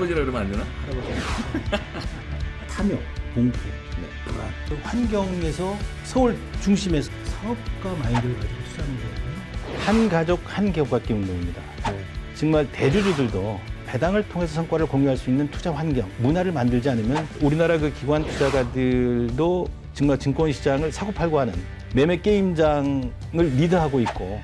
할아버지라 그러면 안 되나? 탐욕, 공포, 불안, 그 환경에서 서울 중심에서 사업가 마인드를 가지고 투자하는 거거든요. 한 가족 한 기업받기 운동입니다. 정말 대주주들도 배당을 통해서 성과를 공유할 수 있는 투자 환경, 문화를 만들지 않으면 우리나라 그 기관 투자가들도 정말 증권시장을 사고팔고 하는 매매 게임장을 리드하고 있고,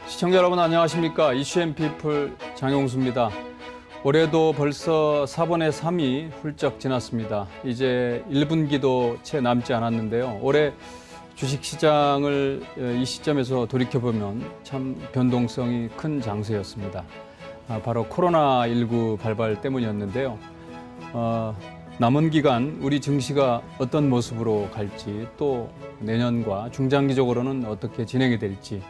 시청자 여러분 안녕하십니까? 이슈앤피플 장용수입니다. 올해도 벌써 4분의 3이 훌쩍 지났습니다. 이제 1분기도 채 남지 않았는데요. 올해 주식시장을 이 시점에서 돌이켜보면 참 변동성이 큰 장세였습니다. 바로 코로나19 발발 때문이었는데요. 남은 기간 우리 증시가 어떤 모습으로 갈지, 또 내년과 중장기적으로는 어떻게 진행이 될지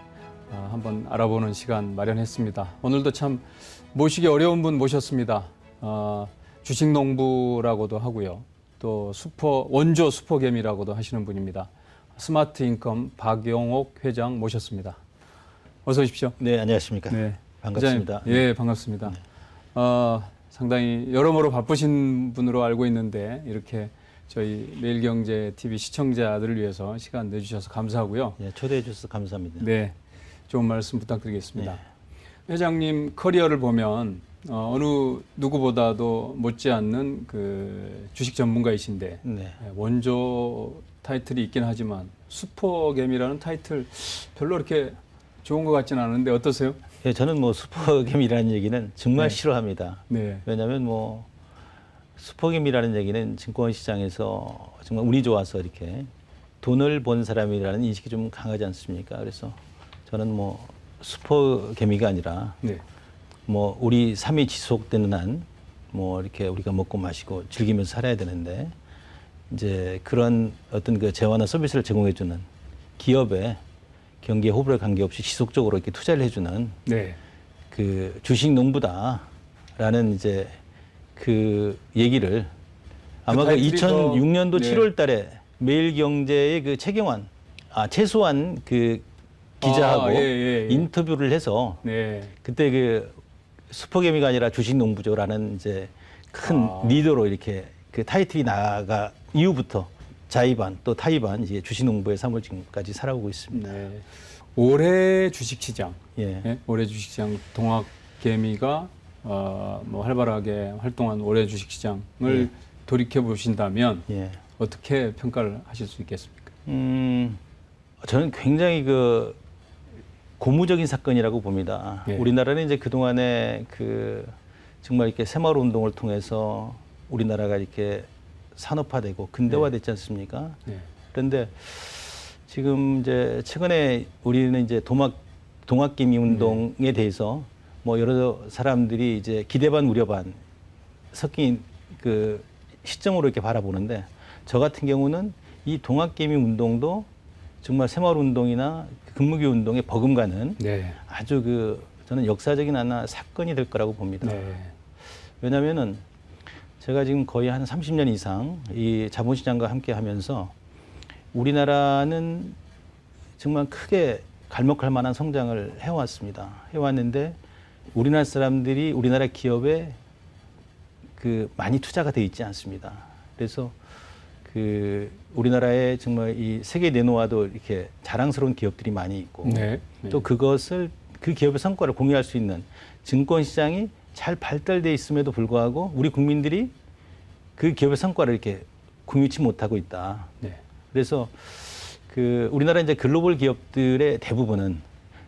한번 알아보는 시간 마련했습니다. 오늘도 참 모시기 어려운 분 모셨습니다. 주식농부라고도 하고요. 또 원조 슈퍼개미라고도 하시는 분입니다. 스마트인컴 박용옥 회장 모셨습니다. 어서 오십시오. 네, 안녕하십니까. 네. 반갑습니다. 회장님, 예, 반갑습니다. 상당히 여러모로 바쁘신 분으로 알고 있는데 이렇게 저희 매일경제TV 시청자들을 위해서 시간 내주셔서 감사하고요. 네, 초대해 주셔서 감사합니다. 네, 좋은 말씀 부탁드리겠습니다. 네. 회장님 커리어를 보면 어느 누구보다도 못지않는 그 주식 전문가이신데 네. 원조 타이틀이 있긴 하지만 슈퍼개미라는 타이틀 별로 이렇게 좋은 것 같지는 않은데 어떠세요? 예, 저는 뭐 슈퍼겜이라는 얘기는 정말 네. 싫어합니다. 네, 왜냐하면 뭐 슈퍼겜이라는 얘기는 증권시장에서 정말 운이 좋아서 이렇게 돈을 번 사람이라는 인식이 좀 강하지 않습니까? 그래서 저는 뭐 슈퍼개미가 아니라 네, 뭐 우리 삶이 지속되는 한 뭐 이렇게 우리가 먹고 마시고 즐기면서 살아야 되는데, 이제 그런 어떤 그 재화나 서비스를 제공해주는 기업에 경기에 호불호 관계없이 지속적으로 이렇게 투자를 해주는 네, 그 주식 농부다라는 이제 그 얘기를 아마 그 타이틀이 2006년도 네. 7월 달에 매일경제의 그 최소한 그 기자하고 예. 인터뷰를 해서 네, 그때 그 슈퍼개미가 아니라 주식 농부죠라는 이제 큰 아. 리더로 이렇게 그 타이틀이 나가 이후부터 자의반 또 타의반 이제 주식 농부의 삶을 지금까지 살아오고 있습니다. 네. 올해 주식시장, 예. 예? 올해 주식시장 동학개미가 뭐 활발하게 활동한 올해 주식시장을 예. 돌이켜 보신다면 예. 어떻게 평가를 하실 수 있겠습니까? 저는 굉장히 그 고무적인 사건이라고 봅니다. 예. 우리나라는 이제 그동안에 그 정말 이렇게 새마을 운동을 통해서 우리나라가 이렇게 산업화되고 근대화됐지 않습니까? 네. 그런데 지금 이제 최근에 우리는 이제 동학개미 운동에 대해서 뭐 여러 사람들이 이제 기대 반 우려 반 섞인 그 시점으로 이렇게 바라보는데, 저 같은 경우는 이 동학개미 운동도 정말 새마을 운동이나 금무기 운동에 버금가는 네. 아주 그 저는 역사적인 하나 사건이 될 거라고 봅니다. 네. 왜냐하면은 제가 지금 거의 한 30년 이상 이 자본시장과 함께 하면서 우리나라는 정말 크게 갈목할 만한 성장을 해왔습니다. 해왔는데 우리나라 사람들이 우리나라 기업에 그 많이 투자가 돼 있지 않습니다. 그래서 그 우리나라에 정말 이 세계 내놓아도 이렇게 자랑스러운 기업들이 많이 있고 네. 또 그것을 그 기업의 성과를 공유할 수 있는 증권시장이 잘 발달돼 있음에도 불구하고 우리 국민들이 그 기업의 성과를 이렇게 공유치 못하고 있다. 네. 그래서 그 우리나라 이제 글로벌 기업들의 대부분은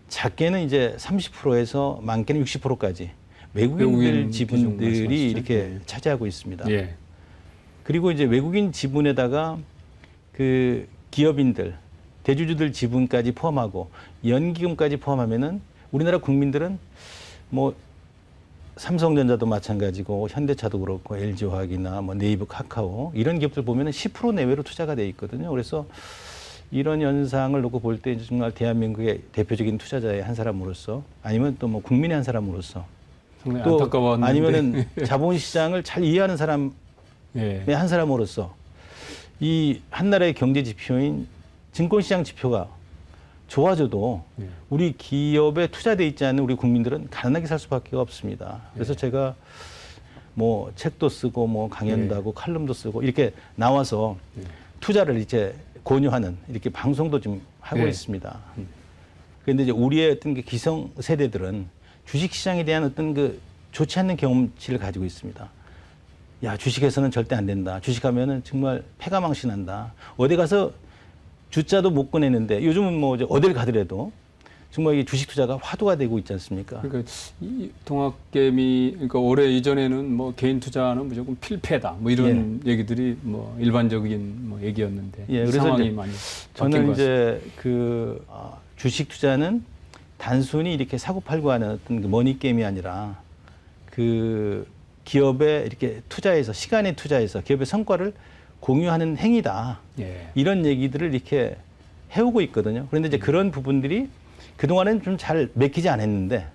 작게는 이제 30%에서 많게는 60%까지 외국인들 외국인 지분들이 말씀하시죠? 이렇게 네. 차지하고 있습니다. 예. 그리고 이제 외국인 지분에다가 그 기업인들, 대주주들 지분까지 포함하고 연기금까지 포함하면은 우리나라 국민들은 뭐 삼성전자도 마찬가지고 현대차도 그렇고 LG화학이나 뭐 네이버, 카카오 이런 기업들 보면은 10% 내외로 투자가 돼 있거든요. 그래서 이런 현상을 놓고 볼 때 정말 대한민국의 대표적인 투자자의 한 사람으로서 아니면 또 뭐 국민의 한 사람으로서 상당히 또 안타까웠는데 아니면은 자본시장을 잘 이해하는 사람의 예. 한 사람으로서 이 한 나라의 경제 지표인 증권시장 지표가 좋아져도 예. 우리 기업에 투자돼 있지 않은 우리 국민들은 가난하게 살 수밖에 없습니다. 그래서 예. 제가 뭐 책도 쓰고 뭐 강연도 예. 하고 칼럼도 쓰고 이렇게 나와서 예. 투자를 이제 권유하는 이렇게 방송도 좀 하고 예. 있습니다. 그런데 이제 우리의 어떤 그 기성 세대들은 주식시장에 대한 어떤 그 좋지 않는 경험치를 가지고 있습니다. 야, 주식에서는 절대 안 된다. 주식하면은 정말 패가망신한다. 어디 가서 주자도 못 꺼내는데 요즘은 뭐 이제 어딜 가더라도 정말 이 주식 투자가 화두가 되고 있지 않습니까? 그러니까 이 동학개미 그러니까 올해 이전에는 뭐 개인 투자는 무조건 필패다 뭐 이런 얘기들이 뭐 일반적인 뭐 얘기였는데 예, 이 그래서 상황이 이제 많이 바뀐 저는 것 같습니다. 이제 그 주식 투자는 단순히 이렇게 사고팔고하는 어떤 그 머니 게임이 아니라 그 기업에 이렇게 투자해서 시간에 투자해서 기업의 성과를 공유하는 행위다. 예. 이런 얘기들을 이렇게 해오고 있거든요. 그런데 이제 그런 부분들이 그동안은 좀 잘 맥히지 않았는데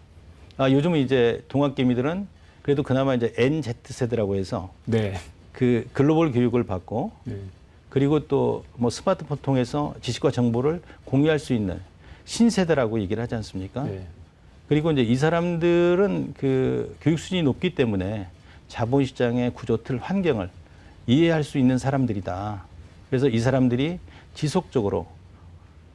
요즘은 이제 동학개미들은 그래도 그나마 이제 NZ세대라고 해서 네. 그 글로벌 교육을 받고 네. 그리고 또 뭐 스마트폰 통해서 지식과 정보를 공유할 수 있는 신세대라고 얘기를 하지 않습니까? 네. 그리고 이제 이 사람들은 그 교육 수준이 높기 때문에 자본시장의 구조 틀 환경을 이해할 수 있는 사람들이다. 그래서 이 사람들이 지속적으로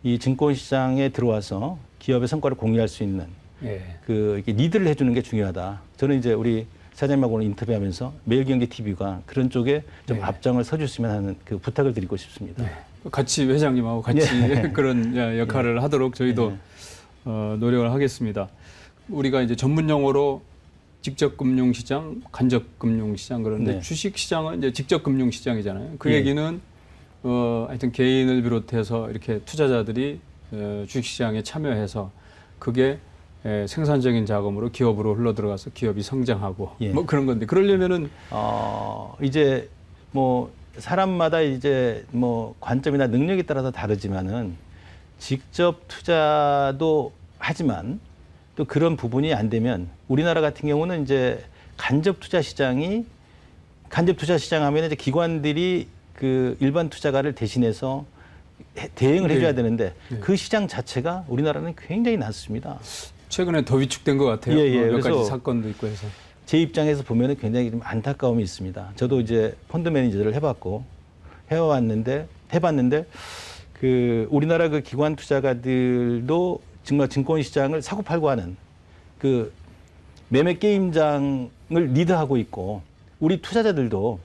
이 증권시장에 들어와서 기업의 성과를 공유할 수 있는 예. 그 이렇게 리드를 해주는 게 중요하다. 저는 이제 우리 사장님하고 오늘 인터뷰하면서 매일경제TV가 그런 쪽에 좀 네. 앞장을 서줬으면 하는 그 부탁을 드리고 싶습니다. 같이 회장님하고 같이 그런 역할을 하도록 저희도 노력을 하겠습니다. 우리가 이제 전문 용어로 직접 금융시장, 간접 금융시장 그러는데 네. 주식시장은 이제 직접 금융시장이잖아요. 그 예. 얘기는 하여튼 개인을 비롯해서 이렇게 투자자들이 주식시장에 참여해서 그게 생산적인 자금으로 기업으로 흘러 들어가서 기업이 성장하고 예. 뭐 그런 건데 그러려면은 이제 뭐 사람마다 이제 뭐 관점이나 능력에 따라서 다르지만은 직접 투자도 하지만 또 그런 부분이 안 되면 우리나라 같은 경우는 이제 간접 투자 시장 하면 이제 기관들이 그 일반 투자가를 대신해서 대응을 네. 해줘야 되는데 네. 그 시장 자체가 우리나라는 굉장히 낮습니다. 최근에 더 위축된 것 같아요. 예, 예. 몇 가지 그래서 사건도 있고 해서. 제 입장에서 보면은 굉장히 좀 안타까움이 있습니다. 저도 이제 펀드 매니저를 해봤는데 그 우리나라 그 기관 투자가들도 정말 증권 시장을 사고팔고 하는 그 매매 게임장을 리드하고 있고 우리 투자자들도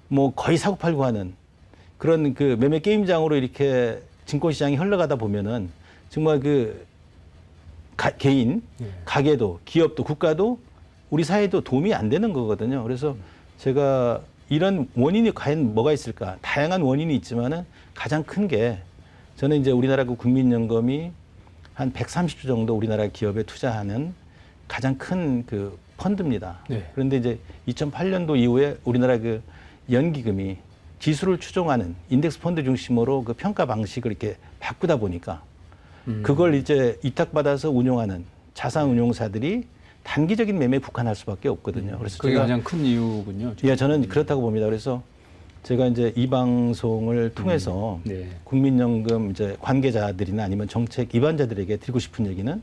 뭐 거의 사고팔고 하는 그런 그 매매 게임장으로 이렇게 증권 시장이 흘러가다 보면은 정말 그 개인, 가게도, 기업도, 국가도 우리 사회도 도움이 안 되는 거거든요. 그래서 제가 이런 원인이 과연 뭐가 있을까? 다양한 원인이 있지만은 가장 큰 게 저는 이제 우리나라 그 국민연금이 한 130조 정도 우리나라 기업에 투자하는 가장 큰 그 펀드입니다. 네. 그런데 이제 2008년도 이후에 우리나라 그 연기금이 지수를 추종하는 인덱스 펀드 중심으로 그 평가 방식을 이렇게 바꾸다 보니까 그걸 이제 위탁받아서 운용하는 자산 운용사들이 단기적인 매매에 국한할 수밖에 없거든요. 그래서 그게 제가 가장 큰 이유군요. 예, 저는 그렇다고 봅니다. 그래서 제가 이제 이 방송을 통해서 네. 국민연금 이제 관계자들이나 아니면 정책 입안자들에게 드리고 싶은 얘기는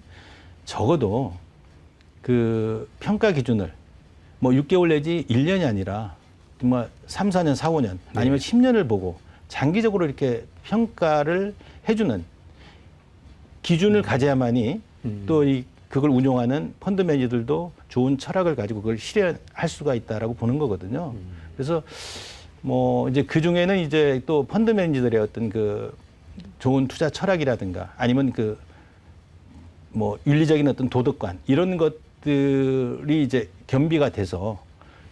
적어도 그 평가 기준을 뭐 6개월 내지 1년이 아니라 정말 3, 4년, 4, 5년 아니면 10년을 보고 장기적으로 이렇게 평가를 해주는 기준을 가져야만이 또 그걸 운용하는 펀드 매니저들도 좋은 철학을 가지고 그걸 실현할 수가 있다라고 보는 거거든요. 그래서 뭐 이제 그 중에는 이제 또 펀드 매니저들의 어떤 그 좋은 투자 철학이라든가 아니면 그 뭐 윤리적인 어떤 도덕관 이런 것들이 이제 겸비가 돼서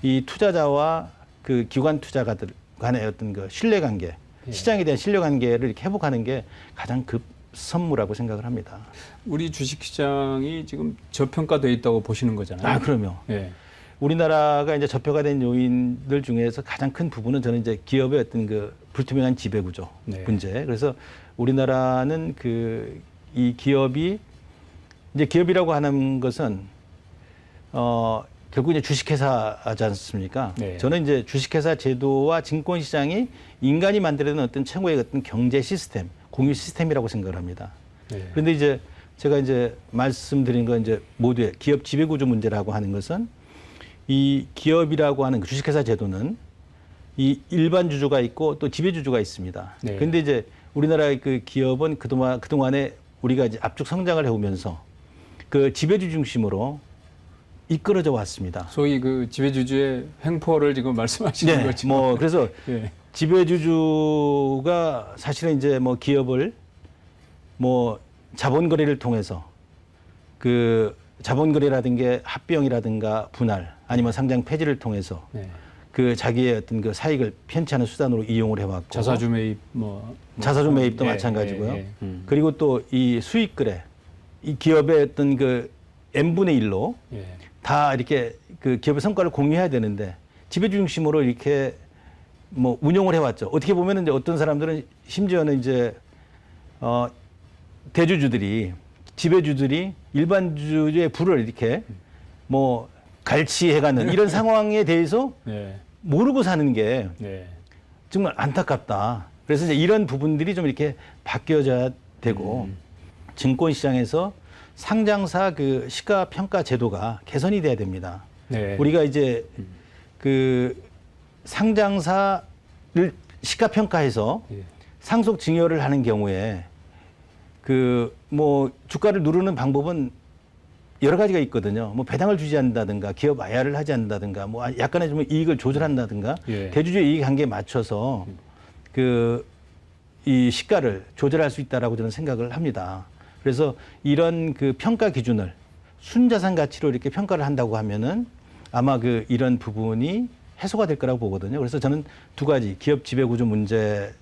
이 투자자와 그 기관 투자가들 간의 어떤 그 신뢰관계, 시장에 대한 신뢰관계를 이렇게 회복하는 게 가장 급선무라고 생각을 합니다. 우리 주식시장이 지금 저평가돼 있다고 보시는 거잖아요. 그럼요. 예. 우리나라가 이제 저평가된 요인들 중에서 가장 큰 부분은 저는 이제 기업의 어떤 그 불투명한 지배구조 네. 문제. 그래서 우리나라는 이 기업이 이제 기업이라고 하는 것은 결국 이제 주식회사지 않습니까? 네. 저는 이제 주식회사 제도와 증권시장이 인간이 만들어낸 어떤 최고의 어떤 경제 시스템, 공유 시스템이라고 생각을 합니다. 네. 그런데 이제 제가 이제 말씀드린 건 이제 모두의 기업 지배구조 문제라고 하는 것은 이 기업이라고 하는 그 주식회사 제도는 이 일반 주주가 있고 또 지배주주가 있습니다. 네. 그런데 이제 우리나라의 그 기업은 그동안에 우리가 이제 압축 성장을 해오면서 그 지배주 중심으로 이끌어져 왔습니다. 소위 그 지배주주의 횡포를 지금 말씀하시는 네, 거죠. 뭐 그래서 예. 지배주주가 사실은 이제 뭐 기업을 뭐 자본 거래를 통해서 그 자본 거래라든가 합병이라든가 분할 아니면 상장 폐지를 통해서 네. 그 자기의 어떤 그 사익을 편취하는 수단으로 이용을 해왔고 자사주 매입 자사주 매입도 예, 마찬가지고요. 예, 예. 그리고 또 이 수익 거래 이 기업의 어떤 그 n분의 1로 예. 다 이렇게 그 기업의 성과를 공유해야 되는데 지배주 중심으로 이렇게 뭐 운용을 해왔죠. 어떻게 보면은 이제 어떤 사람들은 심지어는 이제 대주주들이 지배주들이 일반 주주의 부를 이렇게 뭐 갈취해가는 이런 상황에 대해서 네. 모르고 사는 게 네. 정말 안타깝다. 그래서 이제 이런 부분들이 좀 이렇게 바뀌어져야 되고 증권시장에서 상장사 그 시가 평가 제도가 개선이 돼야 됩니다. 네. 우리가 이제 그 상장사를 시가 평가해서 예. 상속 증여를 하는 경우에 그 뭐 주가를 누르는 방법은 여러 가지가 있거든요. 뭐 배당을 주지 않는다든가 기업 아야를 하지 않는다든가 뭐 약간의 좀 이익을 조절한다든가 예. 대주주의 이익 한계에 맞춰서 그 이 시가를 조절할 수 있다라고 저는 생각을 합니다. 그래서 이런 그 평가 기준을 순자산 가치로 이렇게 평가를 한다고 하면은 아마 그 이런 부분이 해소가 될 거라고 보거든요. 그래서 저는 두 가지 기업 지배 구조 문제도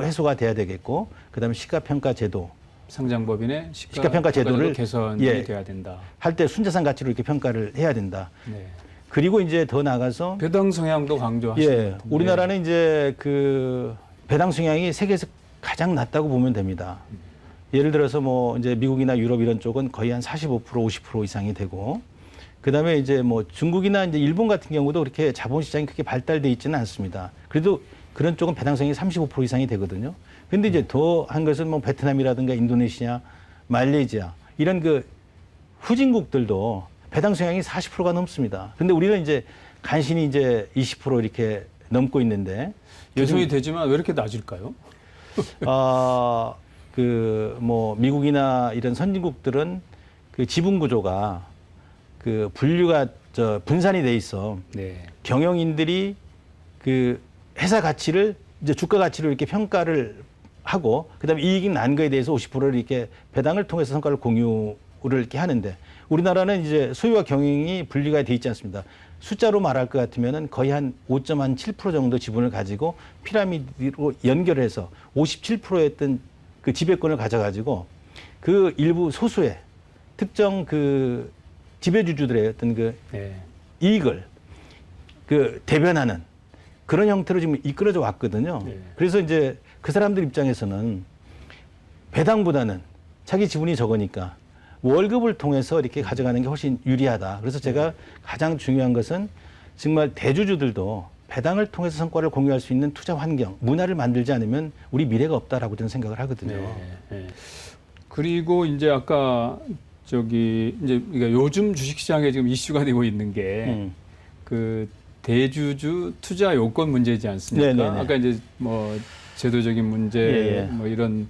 해소가 돼야 되겠고 그다음에 시가 평가 제도 상장법인의 시가 평가 제도를 개선이 예. 돼야 된다. 할 때 순자산 가치로 이렇게 평가를 해야 된다. 네. 그리고 이제 더 나가서 배당 성향도 강조하시는 예, 것 같은데. 우리나라는 이제 그 배당 성향이 세계에서 가장 낮다고 보면 됩니다. 예를 들어서 뭐 이제 미국이나 유럽 이런 쪽은 거의 한 45% 50% 이상이 되고 그다음에 이제 뭐 중국이나 이제 일본 같은 경우도 그렇게 자본시장이 그렇게 발달돼 있지는 않습니다. 그래도 그런 쪽은 배당 성향이 35% 이상이 되거든요. 근데 이제 더 한 것은 뭐 베트남이라든가 인도네시아, 말레이시아 이런 그 후진국들도 배당 성향이 40%가 넘습니다. 근데 우리는 이제 간신히 이제 20% 이렇게 넘고 있는데 예상이 되지만 왜 이렇게 낮을까요? 그 뭐 미국이나 이런 선진국들은 그 지분 구조가 그 분류가 분산이 돼 있어 네. 경영인들이 그 회사 가치를 이제 주가 가치로 이렇게 평가를 하고 그다음에 이익이 난 거에 대해서 50%를 이렇게 배당을 통해서 성과를 공유를 이렇게 하는데 우리나라는 이제 소유와 경영이 분리가 돼 있지 않습니다. 숫자로 말할 것 같으면은 거의 한 5.7% 정도 지분을 가지고 피라미드로 연결해서 57%였던 그 지배권을 가져가지고 그 일부 소수의 특정 그 지배주주들의 어떤 그 네. 이익을 그 대변하는 그런 형태로 지금 이끌어져 왔거든요. 네. 그래서 이제 그 사람들 입장에서는 배당보다는 자기 지분이 적으니까 월급을 통해서 이렇게 가져가는 게 훨씬 유리하다. 그래서 제가 가장 중요한 것은 정말 대주주들도 배당을 통해서 성과를 공유할 수 있는 투자 환경, 문화를 만들지 않으면 우리 미래가 없다라고 저는 생각을 하거든요. 네. 네. 그리고 이제 아까 저기 이제 그러니까 요즘 주식시장에 지금 이슈가 되고 있는 게 그 대주주 투자 요건 문제지 않습니까? 네네네. 아까 이제 뭐 제도적인 문제 예, 예. 뭐 이런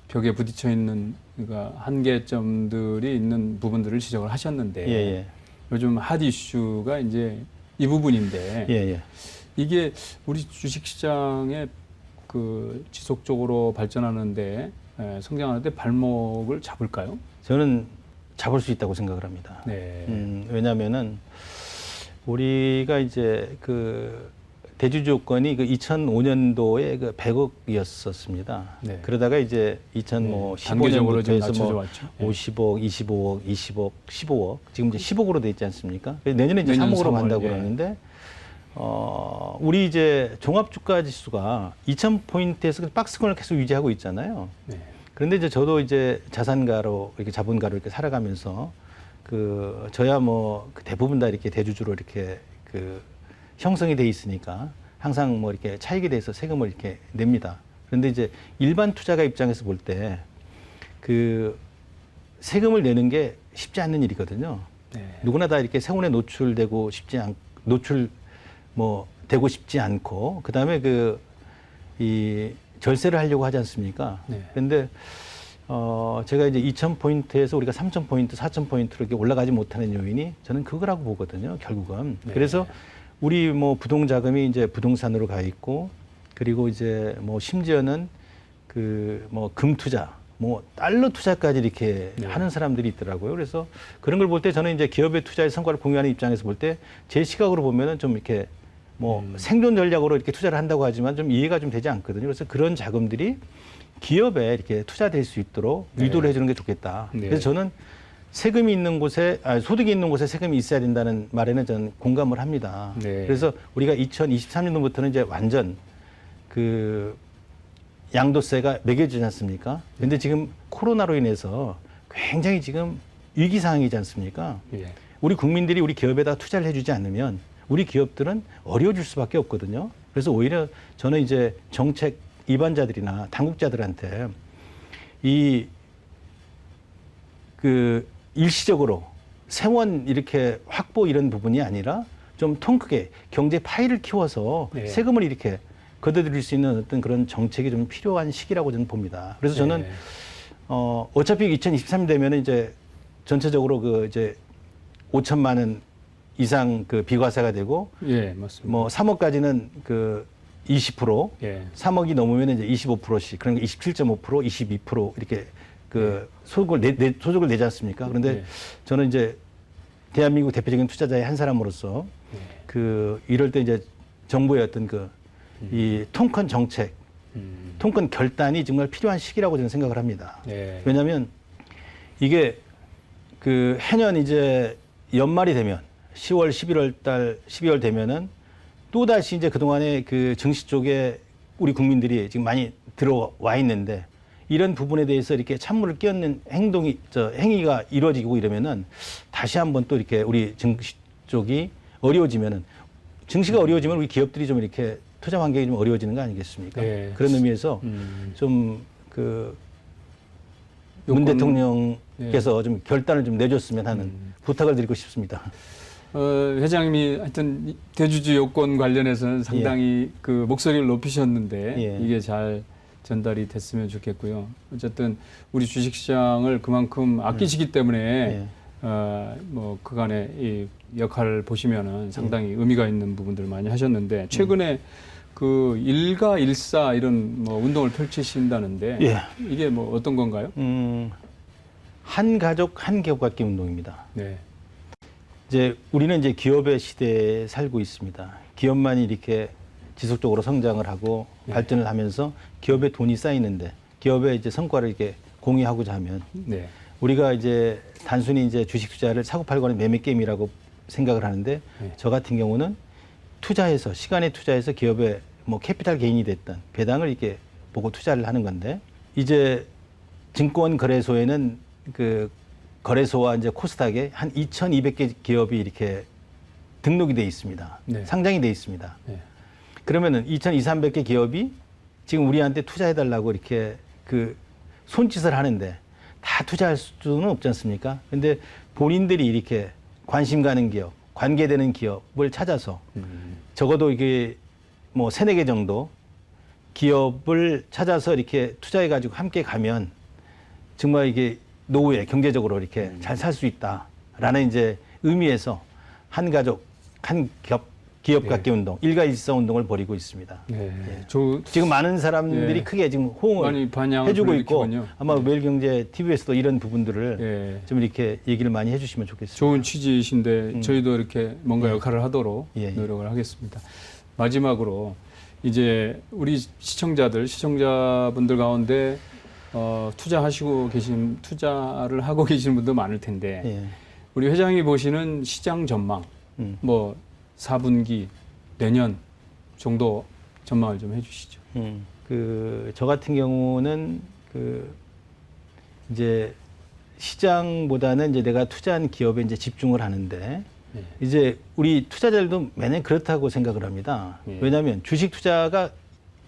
벽에 부딪혀 있는 그러니까 한계점들이 있는 부분들을 지적을 하셨는데 예, 예. 요즘 핫 이슈가 이제 이 부분인데 예, 예. 이게 우리 주식시장에 그 지속적으로 발전하는데 성장하는데 발목을 잡을까요? 저는 잡을 수 있다고 생각을 합니다. 네. 왜냐하면은 우리가 이제 그 대주주 요건이 그 2005년도에 그 100억이었었습니다. 네. 그러다가 이제 단계적으로 2015년부터 좀 해서 뭐 낮춰져 왔죠. 50억, 25억, 20억, 15억 지금 이제 10억으로 돼 있지 않습니까? 내년에 이제 내년 3억으로 3월, 간다고 예. 그러는데 우리 이제 종합주가 지수가 2,000포인트에서 박스권을 계속 유지하고 있잖아요. 네. 그런데 이제 저도 이제 자산가로 이렇게 자본가로 이렇게 살아가면서 저야 뭐그 대부분 다 이렇게 대주주로 이렇게 형성이 돼 있으니까 항상 뭐 이렇게 차익에 대해서 세금을 이렇게 냅니다. 그런데 이제 일반 투자가 입장에서 볼 때 세금을 내는 게 쉽지 않는 일이거든요. 네. 누구나 다 이렇게 세원에 노출되고 되고 싶지 않고 그다음에 이 절세를 하려고 하지 않습니까? 네. 그런데 제가 이제 2,000포인트에서 우리가 3,000포인트, 4,000포인트로 이렇게 올라가지 못하는 요인이 저는 그거라고 보거든요, 결국은. 네. 그래서 우리 뭐 부동 자금이 이제 부동산으로 가 있고 그리고 이제 뭐 심지어는 금 투자, 뭐 달러 투자까지 이렇게 네. 하는 사람들이 있더라고요. 그래서 그런 걸 볼 때 저는 이제 기업의 투자의 성과를 공유하는 입장에서 볼 때 제 시각으로 보면은 좀 이렇게 생존 전략으로 이렇게 투자를 한다고 하지만 좀 이해가 좀 되지 않거든요. 그래서 그런 자금들이 기업에 이렇게 투자될 수 있도록 네. 유도를 해주는 게 좋겠다. 네. 그래서 저는 세금이 있는 곳에, 소득이 있는 곳에 세금이 있어야 된다는 말에는 저는 공감을 합니다. 네. 그래서 우리가 2023년도부터는 이제 완전 양도세가 매겨지지 않습니까? 그런데 지금 코로나로 인해서 굉장히 지금 위기 상황이지 않습니까? 예. 우리 국민들이 우리 기업에다 투자를 해주지 않으면 우리 기업들은 어려워질 수밖에 없거든요. 그래서 오히려 저는 이제 정책 입안자들이나 당국자들한테 일시적으로 세원 이렇게 확보 이런 부분이 아니라 좀 통 크게 경제 파이를 키워서 네. 세금을 이렇게 걷어들일 수 있는 어떤 그런 정책이 좀 필요한 시기라고 저는 봅니다. 그래서 저는 네. 어차피 2023년 되면은 이제 전체적으로 이제 5천만 원 이상 비과세가 되고 예, 맞습니다. 뭐 3억까지는 20%, 예. 3억이 넘으면 이제 25%씩, 그러니까 27.5%, 22% 이렇게 소득을 내지 않습니까? 그런데 예. 저는 이제 대한민국 대표적인 투자자의 한 사람으로서 이럴 때 이제 정부의 어떤 이 통큰 정책, 통큰 결단이 정말 필요한 시기라고 저는 생각을 합니다. 예. 왜냐하면 이게 해년 이제 연말이 되면 10월, 11월 달, 12월 되면은 또다시 이제 그동안에 증시 쪽에 우리 국민들이 지금 많이 들어와 있는데 이런 부분에 대해서 이렇게 찬물을 끼얹는 행위가 이루어지고 이러면은 다시 한번 또 이렇게 우리 증시 쪽이 어려워지면은 증시가 어려워지면 우리 기업들이 좀 이렇게 투자 환경이 좀 어려워지는 거 아니겠습니까? 네. 그런 의미에서 좀 문 대통령께서 좀 결단을 좀 내줬으면 하는 부탁을 드리고 싶습니다. 회장님이 하여튼 대주주 요건 관련해서는 상당히 목소리를 높이셨는데 예. 이게 잘 전달이 됐으면 좋겠고요. 어쨌든 우리 주식시장을 그만큼 아끼시기 때문에 예. 뭐 그간의 이 역할을 보시면은 상당히 의미가 있는 부분들을 많이 하셨는데 최근에 일가 일사 이런 뭐 운동을 펼치신다는데 예. 이게 뭐 어떤 건가요? 한 가족 한 기업 갖기 운동입니다. 네. 이제 우리는 이제 기업의 시대에 살고 있습니다. 기업만이 이렇게 지속적으로 성장을 하고 네. 발전을 하면서 기업에 돈이 쌓이는데 기업의 이제 성과를 이렇게 공유하고자 하면 네. 우리가 이제 단순히 이제 주식 투자를 사고 팔고 하는 매매 게임이라고 생각을 하는데 네. 저 같은 경우는 시간에 투자해서 기업에 뭐 캐피탈 게인이 됐던 배당을 이렇게 보고 투자를 하는 건데 이제 증권 거래소에는 거래소와 이제 코스닥에 한 2,200개 기업이 이렇게 등록이 돼 있습니다. 네. 상장이 돼 있습니다. 네. 그러면은 2,200, 300개 기업이 지금 우리한테 투자해달라고 이렇게 손짓을 하는데 다 투자할 수는 없지 않습니까? 근데 본인들이 이렇게 관심 가는 기업, 관계되는 기업을 찾아서 적어도 이게 뭐 3-4개 정도 기업을 찾아서 이렇게 투자해가지고 함께 가면 정말 이게 노후에 경제적으로 이렇게 잘 살 수 있다라는 이제 의미에서 한 가족, 한 기업 갖기 운동, 일가일사 운동을 벌이고 있습니다. 네. 예. 지금 많은 사람들이 예. 크게 지금 호응을 많이 반향을 해주고 있고 불러일으키군요. 아마 매일경제 TV에서도 이런 부분들을 예. 좀 이렇게 얘기를 많이 해주시면 좋겠습니다. 좋은 취지이신데 저희도 이렇게 뭔가 역할을 하도록 예. 노력을 하겠습니다. 마지막으로 이제 우리 시청자분들 가운데 투자를 하고 계신 분도 많을 텐데 예. 우리 회장이 보시는 시장 전망, 뭐 4분기 내년 정도 전망을 좀 해주시죠. 저 같은 경우는 이제 시장보다는 이제 내가 투자한 기업에 이제 집중을 하는데 예. 이제 우리 투자자들도 매년 그렇다고 생각을 합니다. 예. 왜냐하면 주식 투자가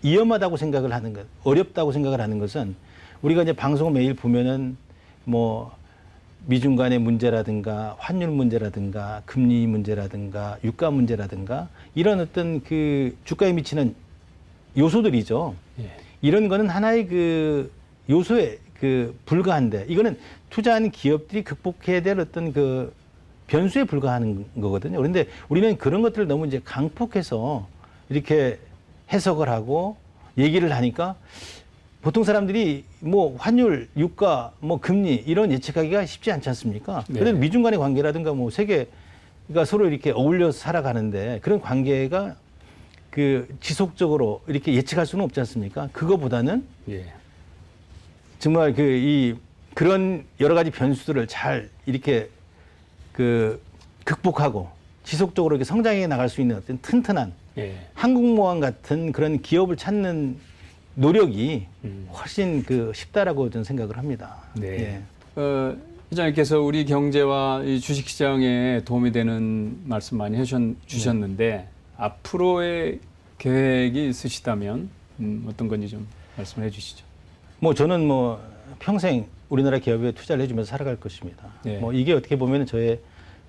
위험하다고 생각을 하는 것, 어렵다고 생각을 하는 것은 우리가 이제 방송을 매일 보면은 뭐 미중 간의 문제라든가 환율 문제라든가 금리 문제라든가 유가 문제라든가 이런 어떤 그 주가에 미치는 요소들이죠. 예. 이런 거는 하나의 그 요소에 불과한데 이거는 투자하는 기업들이 극복해야 될 어떤 그 변수에 불과하는 거거든요. 그런데 우리는 그런 것들을 너무 이제 강폭해서 이렇게 해석을 하고 얘기를 하니까 보통 사람들이 뭐 환율, 유가, 뭐 금리 이런 예측하기가 쉽지 않지 않습니까? 네. 그래도 미중 간의 관계라든가 뭐 세계가 서로 이렇게 어울려서 살아가는데 그런 관계가 지속적으로 이렇게 예측할 수는 없지 않습니까? 그거보다는 예. 정말 그런 여러 가지 변수들을 잘 이렇게 극복하고 지속적으로 이렇게 성장해 나갈 수 있는 어떤 튼튼한 예. 한국모항 같은 그런 기업을 찾는 노력이 훨씬 쉽다라고 저는 생각을 합니다. 네. 예. 회장님께서 우리 경제와 이 주식시장에 도움이 되는 말씀 많이 해주셨는데 앞으로의 계획이 있으시다면 어떤 건지 좀 말씀해 주시죠. 뭐 저는 뭐 평생 우리나라 기업에 투자를 해주면서 살아갈 것입니다. 네. 뭐 이게 어떻게 보면 저의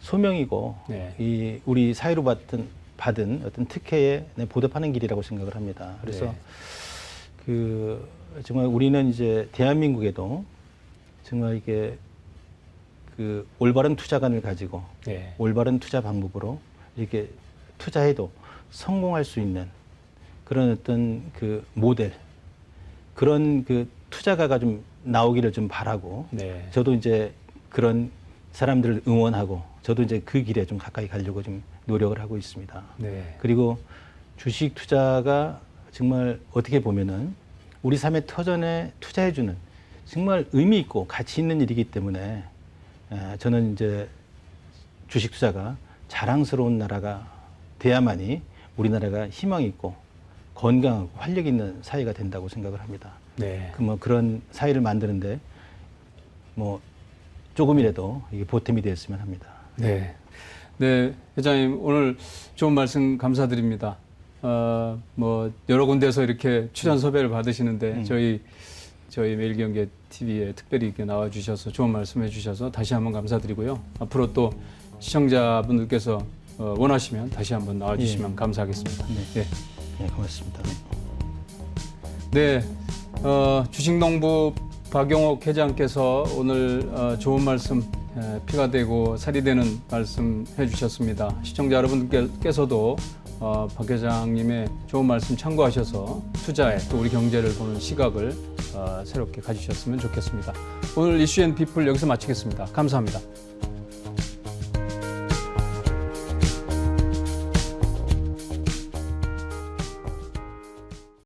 소명이고 네. 우리 사회로 받은 어떤 특혜에 보답하는 길이라고 생각을 합니다. 그래서 네. 정말 우리는 이제 대한민국에도 정말 이게 올바른 투자관을 가지고 네. 올바른 투자 방법으로 이렇게 투자해도 성공할 수 있는 그런 어떤 모델 그런 투자가가 좀 나오기를 좀 바라고 네. 저도 이제 그런 사람들을 응원하고 저도 이제 그 길에 좀 가까이 가려고 좀 노력을 하고 있습니다. 네. 그리고 주식 투자가 정말 어떻게 보면은 우리 삶의 터전에 투자해주는 정말 의미 있고 가치 있는 일이기 때문에 저는 이제 주식 투자가 자랑스러운 나라가 돼야만이 우리나라가 희망 있고 건강하고 활력 있는 사회가 된다고 생각을 합니다. 네. 그런 사회를 만드는데 뭐 조금이라도 이게 보탬이 되었으면 합니다. 네. 네, 회장님 오늘 좋은 말씀 감사드립니다. 뭐 여러 군데서 이렇게 출연 섭외를 받으시는데 저희 매일경제 TV에 특별히 이렇게 나와 주셔서 좋은 말씀해 주셔서 다시 한번 감사드리고요. 앞으로 또 시청자분들께서 원하시면 다시 한번 나와 주시면 감사하겠습니다. 네. 네, 고맙습니다. 네, 주식농부 박용옥 회장께서 오늘 좋은 말씀, 피가 되고 살이 되는 말씀 해주셨습니다. 시청자 여러분께서도 박 회장님의 좋은 말씀 참고하셔서 투자에 또 우리 경제를 보는 시각을 새롭게 가지셨으면 좋겠습니다. 오늘 이슈앤피플 여기서 마치겠습니다. 감사합니다.